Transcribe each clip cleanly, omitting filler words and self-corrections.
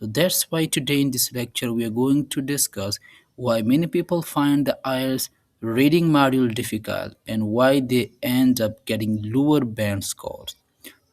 So that's why today in this lecture we are going to discuss why many people find the IELTS reading module difficult and why they end up getting lower band scores.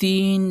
3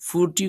40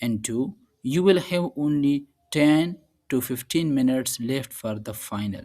and 2, you will have only 10 to 15 minutes left for the final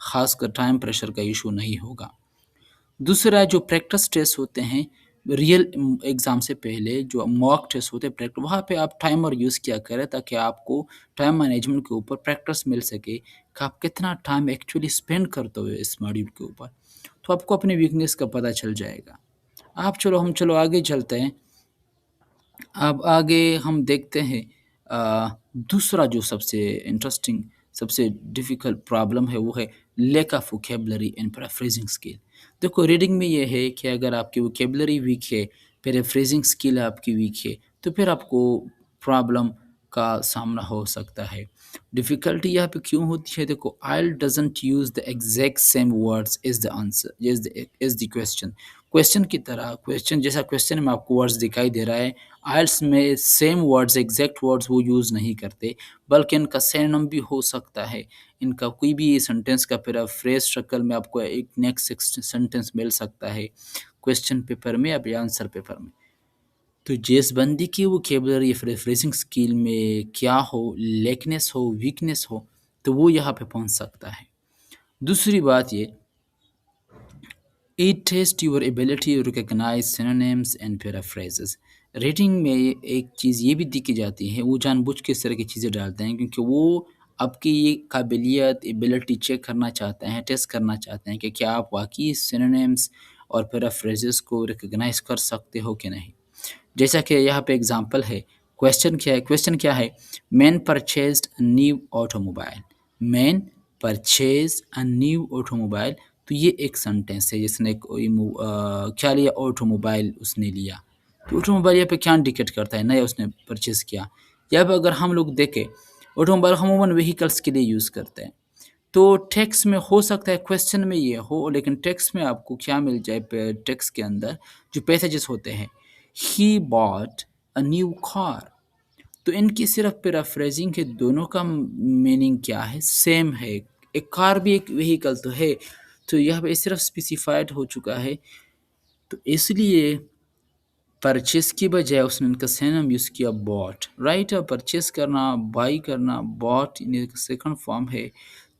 خاص کر time pressure کا issue نہیں ہوگا۔ دوسرا جو practice test ہوتے ہیں real exam سے پہلے، جو موک ٹیسٹ ہوتے ہیں وہاں پہ آپ ٹائمر یوز کیا کریں تاکہ آپ کو ٹائم مینجمنٹ کے اوپر پریکٹس مل سکے کہ آپ کتنا ٹائم ایکچولی اسپینڈ کرتے ہوئے اس ماڈیول کے اوپر، تو آپ کو اپنی ویکنیس کا پتہ چل جائے گا۔ ہم آگے چلتے ہیں۔ اب آگے ہم دیکھتے ہیں دوسرا جو سب سے انٹرسٹنگ، سب سے ڈیفیکلٹ پرابلم ہے وہ ہے lack of vocabulary and paraphrasing skill. دیکھو ریڈنگ میں یہ ہے کہ اگر آپ کی ووکیبلری ویک ہے، پیرافریزنگ اسکل آپ کی ویک ہے، تو پھر آپ کو پرابلم کا سامنا ہو سکتا ہے۔ ڈیفیکلٹی یہاں پہ کیوں ہوتی ہے؟ دیکھو oil doesn't use the exact same words as the answer as the question. Question کی طرح، کویسچن جیسا کویسچن میں آپ کو ورڈز دکھائی دے رہا ہے، آئلس میں سیم ورڈز، ایگزیکٹ ورڈز وہ یوز نہیں کرتے، بلکہ ان کا سینم بھی ہو سکتا ہے۔ ان کا کوئی بھی سنٹینس کا پیرافریز شکل میں آپ کو ایک نیکسٹ سنٹینس مل سکتا ہے کویسچن پیپر میں یا آنسر پیپر میں۔ تو جس بندی کی ووکیبلری فریزنگ اسکل میں کیا ہو، لیکنیس ہو، ویکنیس ہو، تو وہ یہاں پہ پہنچ سکتا ہے۔ دوسری بات یہ It tests your ability to recognize synonyms and paraphrases۔ Rating میں ایک چیز یہ بھی دیکھی جاتی ہے، وہ جان بوجھ کے اس طرح کی چیزیں ڈالتے ہیں کیونکہ وہ آپ کی یہ قابلیت، ایبلٹی چیک کرنا چاہتے ہیں، ٹیسٹ کرنا چاہتے ہیں کہ کیا آپ واقعی سینونیمز اور پیرافریزز کو ریکگنائز کر سکتے ہو کہ نہیں۔ جیسا کہ یہاں پہ اگزامپل ہے، کویسچن کیا ہے؟ Man purchased a new automobile. Man purchase a new automobile, تو یہ ایک سنٹینس ہے، جس نے کیا لیا؟ آٹو موبائل اس نے لیا۔ تو آٹو موبائل یہاں پہ کیا انڈیکیٹ کرتا ہے؟ نیا اس نے پرچیز کیا۔ یہاں پہ اگر ہم لوگ دیکھیں، آٹو موبائل ہم عموماً وہیکلس کے لیے یوز کرتے ہیں، تو ٹیکس میں ہو سکتا ہے کویسچن میں یہ ہو، لیکن ٹیکس میں آپ کو کیا مل جائے؟ ٹیکس کے اندر جو پیسیجز ہوتے ہیں، ہی باٹ اے نیو کار، تو ان کی صرف پیرافریزنگ کے دونوں کا میننگ کیا ہے؟ سیم ہے۔ ایک کار بھی ایک وہیکل تو ہے، تو یہاں پہ صرف اسپیسیفائڈ ہو چکا ہے، تو اس لیے پرچیز کی بجائے اس نے ان کا سینم یوز کیا باٹ، رائٹ؟ پرچیز کرنا، بائی کرنا، باٹ سیکنڈ فارم ہے۔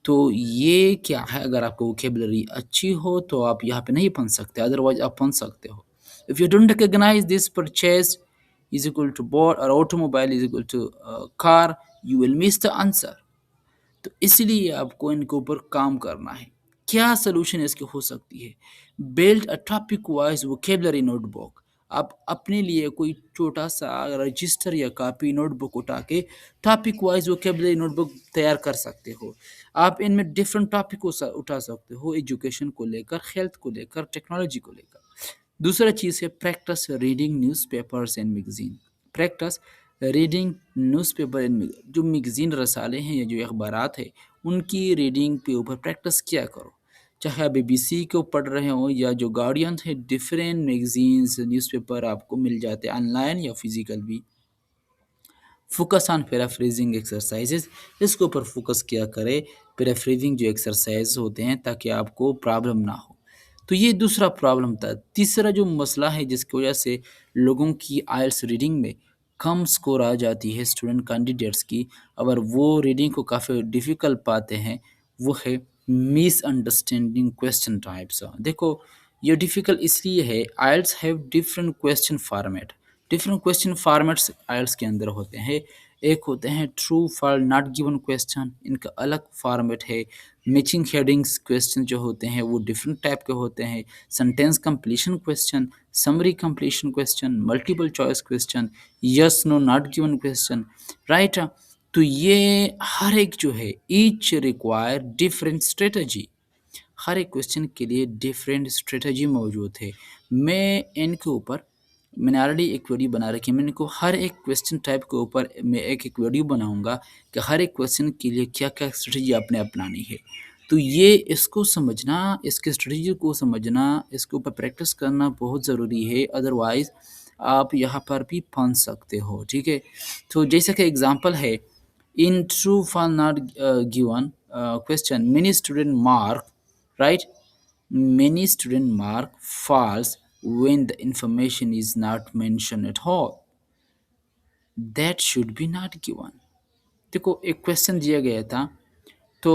تو یہ کیا ہے؟ اگر آپ کو ووکیبلری اچھی ہو تو آپ یہاں پہ نہیں پہنچ سکتے، ادروائز آپ پہنچ سکتے ہو۔ If you don't recognize this purchase is equal to bought or automobile is equal to car, you will miss the answer۔ تو اس لیے آپ کو ان کے اوپر کام کرنا ہے۔ کیا سلوشن اس کی ہو سکتی ہے؟ Build a topic wise vocabulary notebook. آپ اپنے لیے کوئی چھوٹا سا رجسٹر یا کاپی نوٹ بک اٹھا کے topic wise vocabulary note book تیار کر سکتے ہو۔ آپ ان میں ڈفرینٹ ٹاپک اٹھا سکتے ہو، ایجوکیشن کو لے کر، ہیلتھ کو لے کر، ٹیکنالوجی کو لے کر۔ دوسرا چیز ہے practice reading news papers and magazine. Practice reading news paper and جو میگزین رسالے ہیں یا جو اخبارات ہیں، ان کی ریڈنگ پہ اوپر پریکٹس کیا کرو، چاہے آپ BBC کو پڑھ رہے ہوں یا جو گارڈین ہے، ڈفرینٹ میگزینز، نیوز پیپر آپ کو مل جاتے ہیں آن لائن یا فزیکل بھی۔ فوکس آن پیرافریزنگ ایکسرسائزز، اس کے اوپر فوکس کیا کرے، پیرافریزنگ جو ایکسرسائز ہوتے ہیں، تاکہ آپ کو پرابلم نہ ہو۔ تو یہ دوسرا پرابلم تھا۔ تیسرا جو مسئلہ ہے جس کی وجہ سے لوگوں کی آئلس ریڈنگ میں کم سکور آ جاتی ہے اسٹوڈنٹ کینڈیڈیٹس کی، اگر وہ ریڈنگ کو کافی ڈیفیکلٹ پاتے ہیں، وہ ہے مس انڈرسٹینڈنگ کویسچن ٹائپس۔ دیکھو یہ ڈیفیکلٹ اس لیے ہے، IELTS have different question format, different question formats IELTS کے اندر ہوتے ہیں۔ ایک ہوتے ہیں true false not given question, ان کا الگ فارمیٹ ہے۔ میچنگ ہیڈنگس کویسچن جو ہوتے ہیں وہ ڈفرینٹ ٹائپ کے ہوتے ہیں۔ Sentence completion question, summary completion question, multiple choice question, yes no not given question, right? تو یہ ہر ایک جو ہے ایچ ریکوائر ڈفرینٹ اسٹریٹجی، ہر ایک کویسچن کے لیے ڈفرینٹ اسٹریٹجی موجود ہے۔ میں ان کے اوپر میں نے آلریڈی ایک ویڈیو بنا رکھی ہے، میں نے کو ہر ایک کویسچن ٹائپ کے اوپر میں ایک ویڈیو بناؤں گا کہ ہر ایک کویسچن کے لیے کیا کیا اسٹریٹجی آپ نے اپنانی ہے۔ تو یہ اس کو سمجھنا، اس کے اسٹریٹجی کو سمجھنا، اس کے اوپر پریکٹس کرنا بہت ضروری ہے، ادروائز آپ یہاں پر بھی پھنس سکتے ہو، ٹھیک ہے؟ تو جیسا کہ اگزامپل ہے، in true false not given question many student mark, right? Many students mark false when the information is not mentioned at all. That should be not given۔ دیکھو ایک کویسچن دیا گیا تھا، تو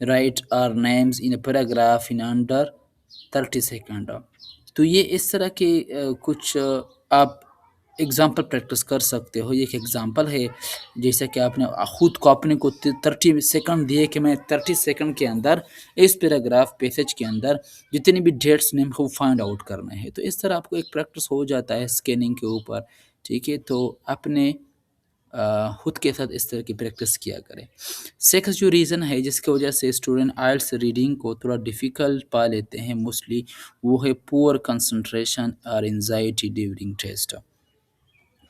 write our names in a paragraph in under 30 second. تو یہ اس طرح کے کچھ آپ اگزامپل پریکٹس کر سکتے ہو. یہ ایک اگزامپل ہے، جیسا کہ آپ نے خود کو اپنے کو 30 سیکنڈ دیے کہ میں 30 سیکنڈ کے اندر اس پیراگراف پیسج کے اندر جتنی بھی ڈیٹس نیم کو فائنڈ آؤٹ کرنا ہے. تو اس طرح آپ کو ایک پریکٹس ہو جاتا ہے اسکیننگ کے اوپر. ٹھیک ہے، تو اپنے خود کے ساتھ اس طرح کی پریکٹس کیا کریں. سیکس جو ریزن ہے جس کی وجہ سے اسٹوڈنٹ آئلٹس ریڈنگ کو تھوڑا ڈیفیکلٹ پا لیتے ہیں موسٹلی، وہ ہے پور کنسنٹریشن اور انزائٹی ڈیورنگ ٹیسٹ.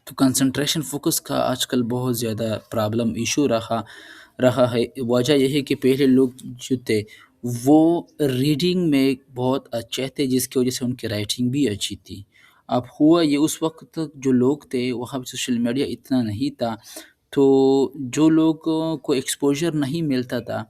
تو کنسنٹریشن فوکس کا آج کل بہت زیادہ پرابلم ایشو رہا ہے. وجہ یہ ہے کہ پہلے لوگ جو تھے وہ ریڈنگ میں بہت اچھے تھے، جس کی وجہ سے ان کی رائٹنگ بھی اچھی تھی. اب ہوا یہ اس وقت تک جو لوگ تھے وہاں پہ سوشل میڈیا اتنا نہیں تھا، تو جو لوگوں کو ایکسپوجر نہیں ملتا تھا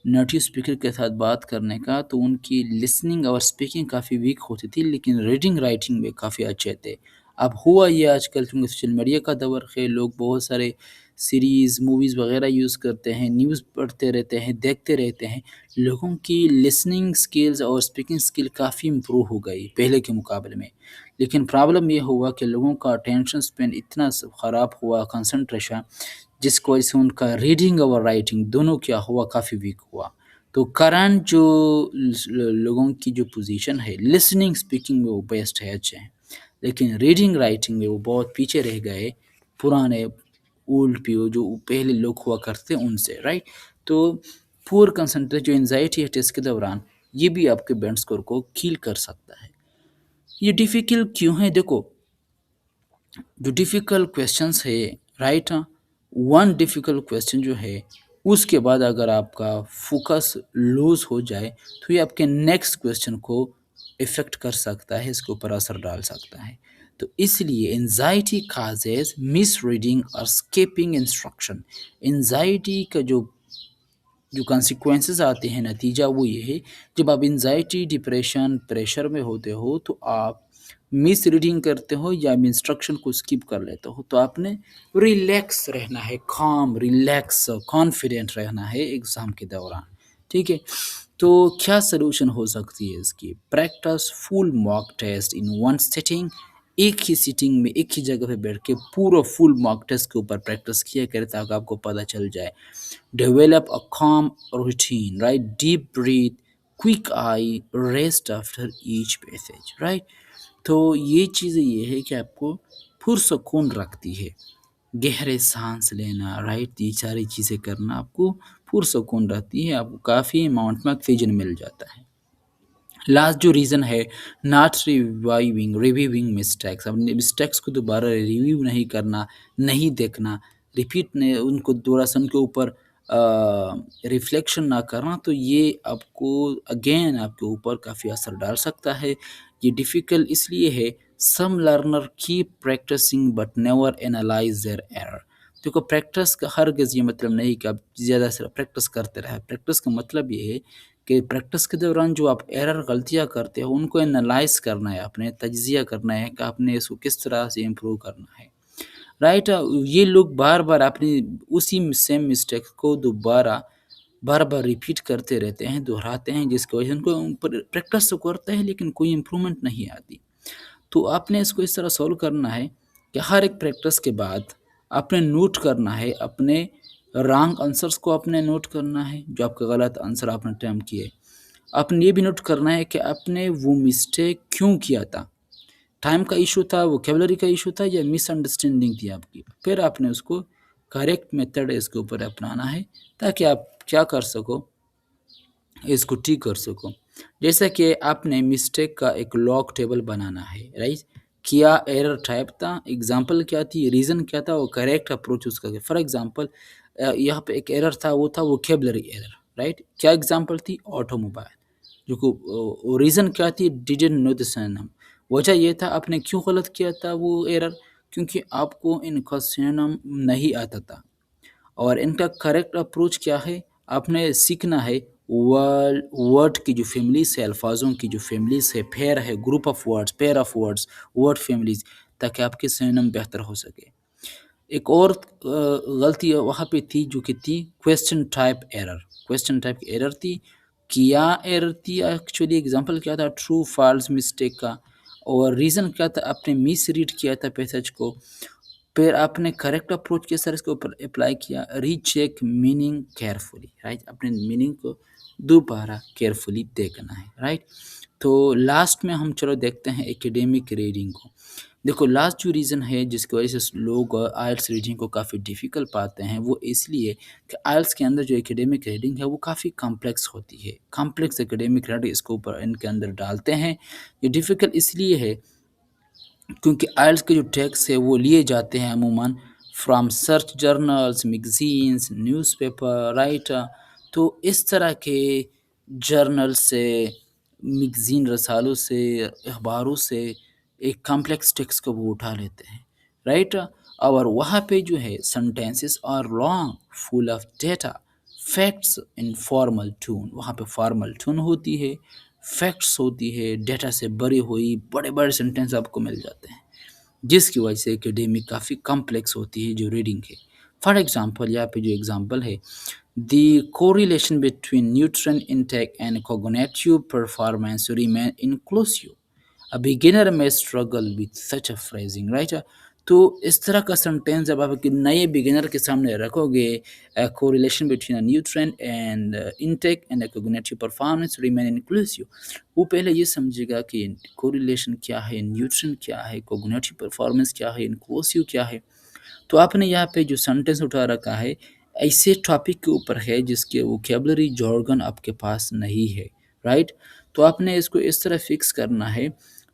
نیٹیو اسپیکر کے ساتھ بات کرنے کا، تو ان کی لسننگ اور اسپیکنگ کافی ویک ہوتی تھی، لیکن ریڈنگ رائٹنگ میں کافی اچھے تھے. اب ہوا یہ آج کل کیونکہ سوشل میڈیا کا دور ہے، لوگ بہت سارے سیریز موویز وغیرہ یوز کرتے ہیں، نیوز پڑھتے رہتے ہیں، دیکھتے رہتے ہیں. لوگوں کی لسننگ سکلز اور اسپیکنگ سکل کافی امپروو ہو گئی پہلے کے مقابلے میں. لیکن پرابلم یہ ہوا کہ لوگوں کا اٹینشن اسپین اتنا خراب ہوا، کنسنٹریشن، جس کی وجہ سے ان کا ریڈنگ اور رائٹنگ دونوں کیا ہوا، کافی ویک ہوا. تو کرنٹ جو لوگوں کی جو پوزیشن ہے لسننگ اسپیکنگ میں وہ بیسٹ ہے، اچھے ہیں، لیکن ریڈنگ رائٹنگ میں وہ بہت پیچھے رہ گئے پرانے اولڈ پیو جو پہلے لوگ ہوا کرتے ان سے، رائٹ. تو پور کنسنٹریٹ جو انزائٹی ہے ٹیسٹ کے دوران، یہ بھی آپ کے بینڈ اسکور کو کیل کر سکتا ہے. یہ ڈیفیکلٹ کیوں ہے؟ دیکھو، جو ڈیفیکلٹ کویسچنس ہے، رائٹ، ون ڈیفیکلٹ کویسچن جو ہے اس کے بعد اگر آپ کا فوکس لوز ہو جائے تو یہ آپ کے نیکسٹ کویسچن کو افیکٹ کر سکتا ہے، اس کے اوپر اثر ڈال سکتا ہے. تو اس لیے انزائٹی کازز مس ریڈنگ اور اسکیپنگ انسٹرکشن. انزائٹی کا جو کانسیکوینسز آتے ہیں، نتیجہ وہ یہ ہے، جب آپ انزائٹی، ڈپریشن، پریشر میں ہوتے ہو تو آپ مس ریڈنگ کرتے ہو یا انسٹرکشن کو اسکپ کر لیتے ہو. تو آپ نے ریلیکس رہنا ہے، کام، ریلیکس، کانفیڈنٹ رہنا ہے ایگزام کے دوران. ٹھیک ہے، تو کیا سلوشن ہو سکتی ہے اس کی؟ Practice full mock test in one setting. ایک ہی سیٹنگ میں ایک ہی جگہ پہ بیٹھ کے پورا فل ماک ٹیسٹ کے اوپر پریکٹس کیا کرے تاکہ آپ کو پتہ چل جائے. Develop a calm routine, right? Deep breathe, quick eye, rest after each passage, right? تو یہ چیزیں یہ ہے کہ آپ کو پرسکون رکھتی ہے. گہرے سانس لینا، رائٹ، یہ ساری چیزیں کرنا آپ کو پرسکون رہتی ہے، آپ کو کافی اماؤنٹ میں آکسیجن مل جاتا ہے. لاسٹ جو ریزن ہے، ناٹ ریویونگ مسٹیکس. اپنے مسٹیکس کو دوبارہ ریویو نہیں کرنا، نہیں دیکھنا، ریپیٹ نہیں، ان کو دوبارہ سے ان کے اوپر ریفلیکشن نہ کرنا. تو یہ آپ کو اگین آپ کے اوپر کافی اثر ڈال سکتا ہے. یہ ڈیفیکلٹ اس لیے ہے، some learner keep practising but never analyse their error. دیکھو، پریکٹس کا ہرگز یہ مطلب نہیں کہ آپ زیادہ سے پریکٹس کرتے رہے. پریکٹس کا مطلب یہ ہے کہ پریکٹس کے دوران جو آپ ایرر، غلطیاں کرتے ہو، ان کو انالائز کرنا ہے، اپنے تجزیہ کرنا ہے کہ آپ نے اس کو کس طرح سے امپروو کرنا ہے، رائٹ. یہ لوگ بار بار اپنی اسی سیم مسٹیک کو بار بار ریپیٹ کرتے رہتے ہیں، دہراتے ہیں، جس کی وجہ سے ان کو پریکٹس تو کرتے ہیں لیکن کوئی امپرومنٹ نہیں آتی. تو آپ نے اس کو اس طرح سولو کرنا ہے کہ ہر ایک پریکٹس کے بعد آپ نے نوٹ کرنا ہے اپنے رانگ آنسرس کو، آپ نے نوٹ کرنا ہے جو آپ کا غلط آنسر آپ نے اٹیمپٹ کیے. آپ نے یہ بھی نوٹ کرنا ہے کہ آپ نے وہ مسٹیک کیوں کیا تھا. ٹائم کا ایشو تھا، ووکیبلری کا ایشو تھا، یا مس انڈرسٹینڈنگ تھی آپ کی. پھر آپ نے اس کو کریکٹ میتھڈ اس کے اوپر اپنانا ہے تاکہ آپ کیا کر سکو، اس کو ٹھیک کر سکو. جیسا کہ آپ نے مسٹیک کا ایک لاگ ٹیبل بنانا ہے، رائٹ. کیا ایرر ٹائپ تھا، ایگزامپل کیا تھی، ریزن کیا تھا، وہ کریکٹ اپروچ اس کا. فار ایگزامپل یہاں پہ ایک ایرر تھا، وہ تھا ووکیبلری ایرر، رائٹ. کیا ایگزامپل تھی؟ Automobile. جو کو ریزن کیا تھی؟ Didn't know the synonym. وجہ یہ تھا آپ نے کیوں غلط کیا تھا وہ ایرر، کیونکہ آپ کو ان کا سینم نہیں آتا تھا. اور ان کا کریکٹ اپروچ کیا ہے؟ آپ نے سیکھنا ہے ورڈ کی جو فیملیز ہے، الفاظوں کی جو فیملیز ہے، پیر ہے، group of words, pair of words, word families, تاکہ آپ کے سینم بہتر ہو سکے. ایک اور غلطی وہاں پہ تھی جو کہ تھی question type error. Question type error تھی. کیا ایرر تھی ایکچولی ایگزامپل کیا تھا ٹرو فالس مسٹیک کا، اور ریزن کیا تھا آپ نے مس ریڈ کیا تھا پیسج کو. پھر آپ نے کریکٹ اپروچ کے سر اس کے اوپر اپلائی کیا. ری چیک میننگ کیئرفلی، رائٹ، اپنے میننگ کو دوبارہ کیئرفلی دیکھنا ہے، رائٹ. تو لاسٹ میں ہم چلو دیکھتے ہیں ایکیڈیمک ریڈنگ کو. دیکھو لاسٹ جو ریزن ہے جس کی وجہ سے لوگ آئلس ریڈنگ کو کافی ڈیفیکلٹ پاتے ہیں، وہ اس لیے کہ آئلس کے اندر جو ایکیڈیمک ریڈنگ ہے وہ کافی کمپلیکس ہوتی ہے. کمپلیکس ایکیڈیمک ریڈنگ اس کے اوپر ان کے اندر ڈالتے ہیں. یہ ڈیفیکلٹ اس لیے ہے کیونکہ آئلس کے جو ٹیکس ہے وہ لیے جاتے ہیں عموماً from search journals, magazines, news paper, right. تو اس طرح کے جرنل سے، میگزین رسالوں سے، اخباروں سے ایک کمپلیکس ٹیکسٹ کو وہ اٹھا لیتے ہیں، رائٹ. اور وہاں پہ جو ہے sentences are long, full of data, facts in formal tone. وہاں پہ فارمل ٹون ہوتی ہے، فیکٹس ہوتی ہے، ڈیٹا سے بری ہوئی بڑے بڑے سینٹینس آپ کو مل جاتے ہیں، جس کی وجہ سے اکیڈیمک کافی کمپلیکس ہوتی ہے جو ریڈنگ ہے. فار ایگزامپل یہاں پہ جو ایگزامپل ہے، the correlation between nutrient intake and cognitive performance remain inconclusive. A beginner may struggle with such a phrasing, right? تو اس طرح کا سنٹینس جب آپ ایک نئے بگنر کے سامنے رکھو گے، correlation between nutrient and intake and cognitive performance remain inclusive, وہ پہلے یہ سمجھے گا کہ کوریلیشن کیا ہے، نیوٹرین کیا ہے، کوگنیٹیو پرفارمنس کیا ہے، انکلوسیو کیا ہے. تو آپ نے یہاں پہ جو سنٹینس اٹھا رکھا ہے ایسے ٹاپک کے اوپر ہے جس کے ووکیبلری جارگن آپ کے پاس نہیں ہے، رائٹ. تو آپ نے اس کو اس طرح فکس کرنا ہے.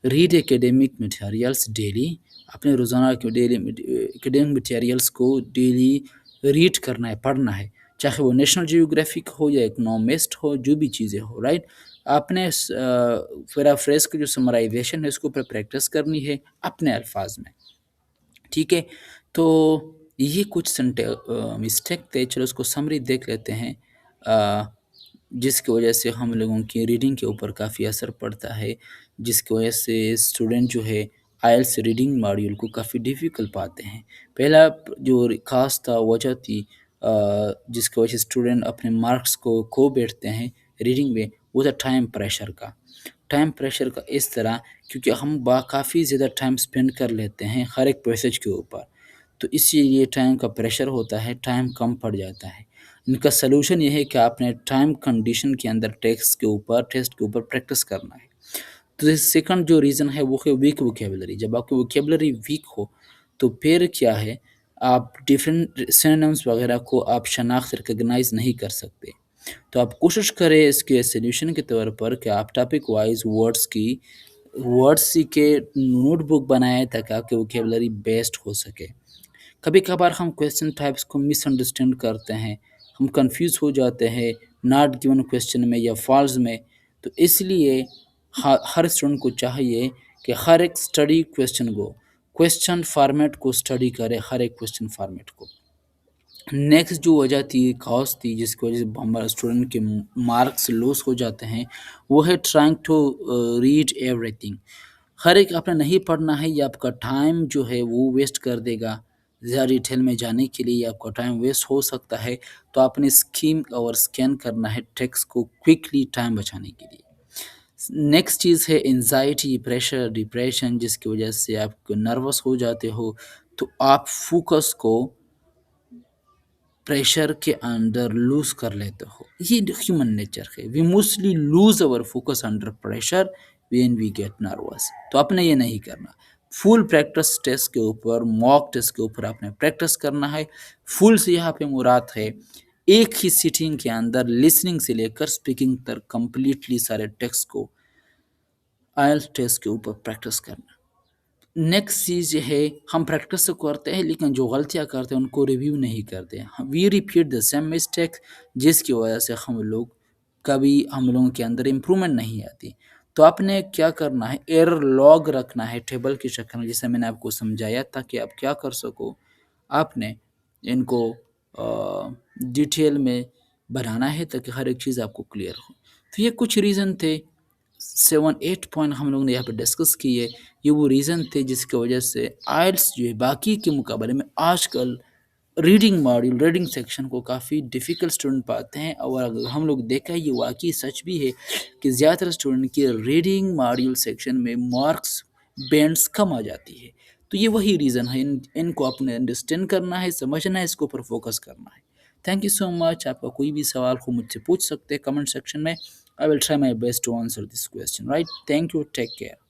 Read academic materials daily. اپنے روزانہ کے ڈیلی ایکیڈیمک مٹیریلس کو ڈیلی ریڈ کرنا ہے، پڑھنا ہے، چاہے وہ نیشنل جیوگرافک ہو یا اکنامسٹ ہو، جو بھی چیزیں ہو، رائٹ. آپ نے پیرافریز کی جو سمرائزیشن ہے اس کو پریکٹس کرنی ہے اپنے الفاظ میں، ٹھیک ہے. تو یہ کچھ مسٹیک تھے، چلو اس کو سمری دیکھ لیتے ہیں. جس کی وجہ سے ہم لوگوں کی ریڈنگ کے اوپر کافی اثر پڑتا ہے، جس کی وجہ سے اسٹوڈنٹ جو ہے آئلس ریڈنگ ماڈیول کو کافی ڈیفیکلٹ پاتے ہیں. پہلا جو خاص تھا وجہ تھی جس کی وجہ سے اسٹوڈنٹ اپنے مارکس کو کھو بیٹھتے ہیں ریڈنگ میں، وہ تھا ٹائم پریشر کا. ٹائم پریشر کا اس طرح کیونکہ ہم کافی زیادہ ٹائم سپینڈ کر لیتے ہیں ہر ایک پیسج کے اوپر، تو اسی لیے ٹائم کا پریشر ہوتا ہے، ٹائم کم پڑ جاتا ہے. ان کا سلوشن یہ ہے کہ آپ نے ٹائم کنڈیشن کے اندر ٹیسٹ کے اوپر پریکٹس کرنا ہے. تو سیکنڈ جو ریزن ہے وہ ہے ویک ووکیبلری. جب آپ کی ووکیبلری ویک ہو تو پھر کیا ہے، آپ ڈیفرنٹ سینونیمز وغیرہ کو آپ شناخت ریکگنائز نہیں کر سکتے. تو آپ کوشش کریں اس کے سلیوشن کے طور پر کہ آپ ٹاپک وائز ورڈس سیکھے، نوٹ بک بنائیں تاکہ آپ کے ووکیبلری بیسڈ ہو سکے. کبھی کبھار ہم کویسچن ٹائپس کو مس انڈرسٹینڈ کرتے ہیں، ہم کنفیوز ہو جاتے ہیں ناٹ گیون کویسچن میں یا فالز میں. تو اس لیے ہر اسٹوڈنٹ کو چاہیے کہ ہر ایک اسٹڈی کویسچن فارمیٹ کو اسٹڈی کرے، ہر ایک کویسچن فارمیٹ کو. نیکسٹ جو وجہ تھی، کاز تھی جس کی وجہ سے ہمارے اسٹوڈنٹ کے مارکس لوس ہو جاتے ہیں، وہ ہے trying to read everything. ہر ایک آپ نے نہیں پڑھنا ہے، یہ آپ کا ٹائم جو ہے وہ ویسٹ کر دے گا. زیادہ ڈیٹیل میں جانے کے لیے آپ کا ٹائم ویسٹ ہو سکتا ہے. تو آپ نے اسکیم اور اسکین کرنا ہے ٹیکسٹ کو کوئکلی ٹائم بچانے کے لیے. نیکسٹ چیز ہے انزائٹی، پریشر، ڈپریشن، جس کی وجہ سے آپ کو نروس ہو جاتے ہو. تو آپ فوکس کو پریشر کے اندر لوز کر لیتے ہو. یہ ہیومن نیچر ہے. We mostly lose over focus under pressure when we get nervous. تو آپ نے یہ نہیں کرنا. فل پریکٹس ٹیسٹ کے اوپر، موک ٹیسٹ کے اوپر آپ نے پریکٹس کرنا ہے. فل سے یہاں پہ مراد ہے ایک ہی سیٹنگ کے اندر لسننگ سے لے کر اسپیکنگ تک کمپلیٹلی سارے ٹیکسٹ کو آئلٹس ٹیسٹ کے اوپر پریکٹس کرنا. نیکسٹ چیز یہ ہے، ہم پریکٹس تو کرتے ہیں لیکن جو غلطیاں کرتے ہیں ان کو ریویو نہیں کرتے. We repeat the same mistake, جس کی وجہ سے ہم لوگوں کے اندر امپرومنٹ نہیں آتی. تو آپ نے کیا کرنا ہے، ایرر لاگ رکھنا ہے ٹیبل کی شکل میں، جیسے میں نے آپ کو سمجھایا تھا کہ آپ کیا کر سکو. آپ نے ان کو ڈیٹیل میں بنانا ہے تاکہ ہر ایک چیز آپ کو کلیئر ہو. تو یہ کچھ ریزن تھے 7-8 پوائنٹ ہم لوگوں نے یہاں پہ ڈسکس کیے، یہ وہ ریزن تھے جس کی وجہ سے آئلٹس جو ہے باقی کے مقابلے میں آج کل ریڈنگ ماڈیول ریڈنگ سیکشن کو کافی ڈیفیکلٹ اسٹوڈنٹ پاتے ہیں، اور اگر ہم لوگ دیکھا یہ واقعی سچ بھی ہے کہ زیادہ تر اسٹوڈنٹ کی ریڈنگ ماڈیول سیکشن میں مارکس بینڈس کم آ جاتی ہے۔ تو یہ وہی ریزن ہے، ان کو اپنے انڈرسٹینڈ کرنا ہے، سمجھنا ہے، اس کے اوپر فوکس کرنا ہے۔ تھینک یو سو مچ۔ آپ کا کوئی بھی سوال ہو مجھ سے پوچھ سکتے ہیں کمنٹ سیکشن میں۔ I will try my best to answer this question, right? Thank you. Take care.